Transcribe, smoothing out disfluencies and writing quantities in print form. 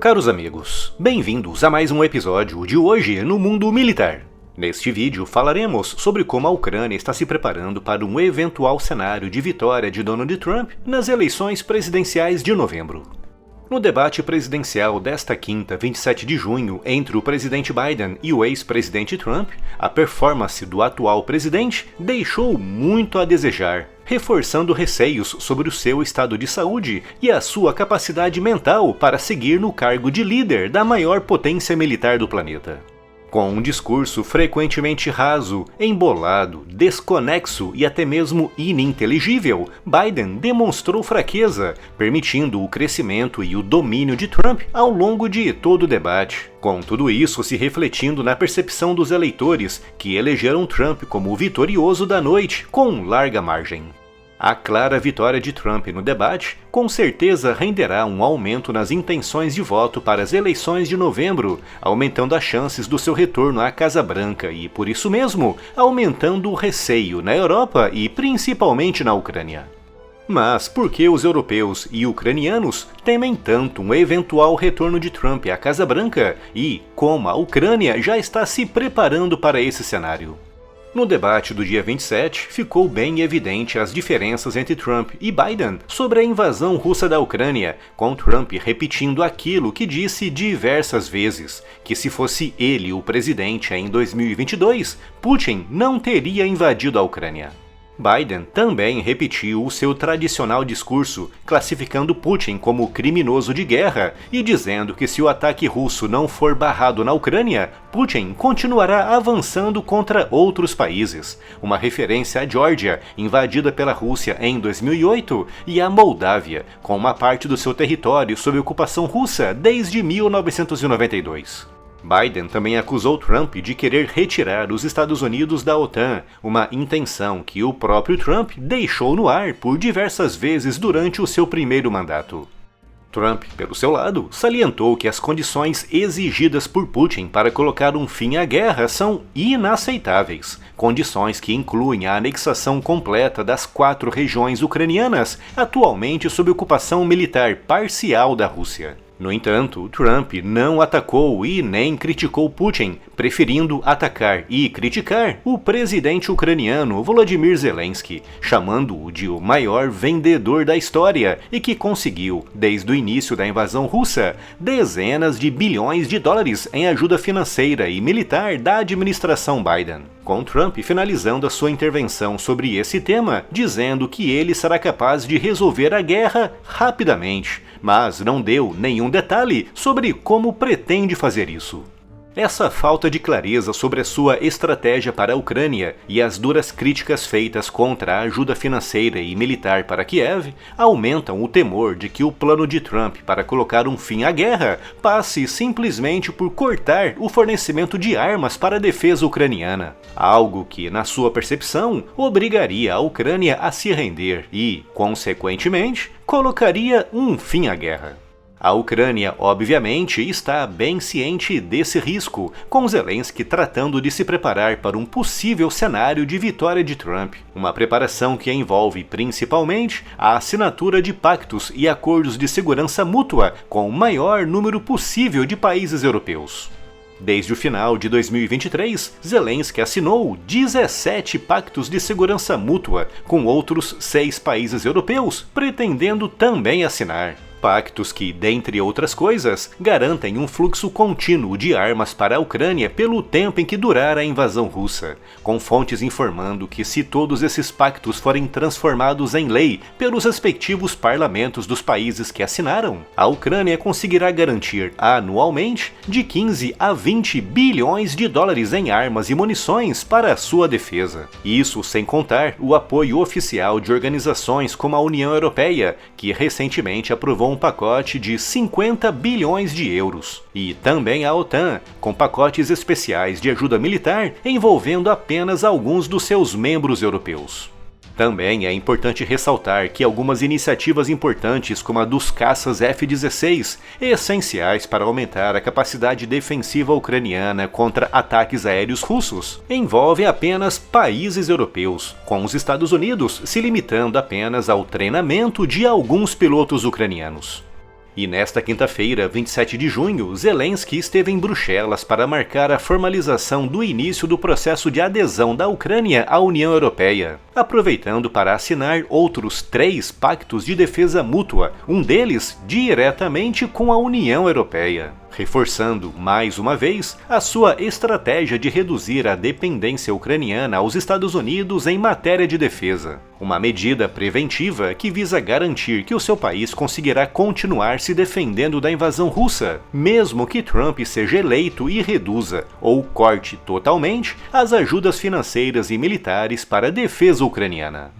caros amigos, bem-vindos a mais um episódio de Hoje no Mundo Militar. Neste vídeo falaremos sobre como a Ucrânia está se preparando para um eventual cenário de vitória de Donald Trump nas eleições presidenciais de novembro. No debate presidencial desta quinta, 27 de junho, entre o presidente Biden e o ex-presidente Trump, a performance do atual presidente deixou muito a desejar, reforçando receios sobre o seu estado de saúde e a sua capacidade mental para seguir no cargo de líder da maior potência militar do planeta. Com um discurso frequentemente raso, embolado, desconexo e até mesmo ininteligível, Biden demonstrou fraqueza, permitindo o crescimento e o domínio de Trump ao longo de todo o debate. Com tudo isso se refletindo na percepção dos eleitores, que elegeram Trump como o vitorioso da noite, com larga margem. A clara vitória de Trump no debate com certeza renderá um aumento nas intenções de voto para as eleições de novembro, aumentando as chances do seu retorno à Casa Branca e, por isso mesmo, aumentando o receio na Europa e principalmente na Ucrânia. Mas por que os europeus e ucranianos temem tanto um eventual retorno de Trump à Casa Branca e como a Ucrânia já está se preparando para esse cenário? No debate do dia 27, ficou bem evidente as diferenças entre Trump e Biden sobre a invasão russa da Ucrânia, com Trump repetindo aquilo que disse diversas vezes, que se fosse ele o presidente em 2022, Putin não teria invadido a Ucrânia. Biden também repetiu o seu tradicional discurso, classificando Putin como criminoso de guerra e dizendo que se o ataque russo não for barrado na Ucrânia, Putin continuará avançando contra outros países, uma referência à Geórgia, invadida pela Rússia em 2008, e à Moldávia, com uma parte do seu território sob ocupação russa desde 1992. Biden também acusou Trump de querer retirar os Estados Unidos da OTAN, uma intenção que o próprio Trump deixou no ar por diversas vezes durante o seu primeiro mandato. Trump, pelo seu lado, salientou que as condições exigidas por Putin para colocar um fim à guerra são inaceitáveis, condições que incluem a anexação completa das 4 regiões ucranianas atualmente sob ocupação militar parcial da Rússia. No entanto, Trump não atacou e nem criticou Putin, preferindo atacar e criticar o presidente ucraniano Volodymyr Zelensky, chamando-o de o maior vendedor da história e que conseguiu, desde o início da invasão russa, dezenas de bilhões de dólares em ajuda financeira e militar da administração Biden. Com Trump finalizando a sua intervenção sobre esse tema, dizendo que ele será capaz de resolver a guerra rapidamente, mas não deu nenhum detalhe sobre como pretende fazer isso. Essa falta de clareza sobre a sua estratégia para a Ucrânia e as duras críticas feitas contra a ajuda financeira e militar para Kiev aumentam o temor de que o plano de Trump para colocar um fim à guerra passe simplesmente por cortar o fornecimento de armas para a defesa ucraniana, algo que, na sua percepção, obrigaria a Ucrânia a se render e, consequentemente, colocaria um fim à guerra. A Ucrânia, obviamente, está bem ciente desse risco, com Zelensky tratando de se preparar para um possível cenário de vitória de Trump, uma preparação que envolve principalmente a assinatura de pactos e acordos de segurança mútua com o maior número possível de países europeus. Desde o final de 2023, Zelensky assinou 17 pactos de segurança mútua com outros 6 países europeus, pretendendo também assinar. Pactos que, dentre outras coisas, garantem um fluxo contínuo de armas para a Ucrânia pelo tempo em que durar a invasão russa, com fontes informando que se todos esses pactos forem transformados em lei pelos respectivos parlamentos dos países que assinaram, a Ucrânia conseguirá garantir anualmente de 15 a 20 bilhões de dólares em armas e munições para a sua defesa. Isso sem contar o apoio oficial de organizações como a União Europeia, que recentemente aprovou um pacote de 50 bilhões de euros, e também a OTAN, com pacotes especiais de ajuda militar envolvendo apenas alguns dos seus membros europeus. Também é importante ressaltar que algumas iniciativas importantes, como a dos caças F-16, essenciais para aumentar a capacidade defensiva ucraniana contra ataques aéreos russos, envolvem apenas países europeus, com os Estados Unidos se limitando apenas ao treinamento de alguns pilotos ucranianos. E nesta quinta-feira, 27 de junho, Zelensky esteve em Bruxelas para marcar a formalização do início do processo de adesão da Ucrânia à União Europeia, aproveitando para assinar outros 3 pactos de defesa mútua, um deles diretamente com a União Europeia, reforçando, mais uma vez, a sua estratégia de reduzir a dependência ucraniana aos Estados Unidos em matéria de defesa. Uma medida preventiva que visa garantir que o seu país conseguirá continuar se defendendo da invasão russa, mesmo que Trump seja eleito e reduza, ou corte totalmente, as ajudas financeiras e militares para a defesa ucraniana.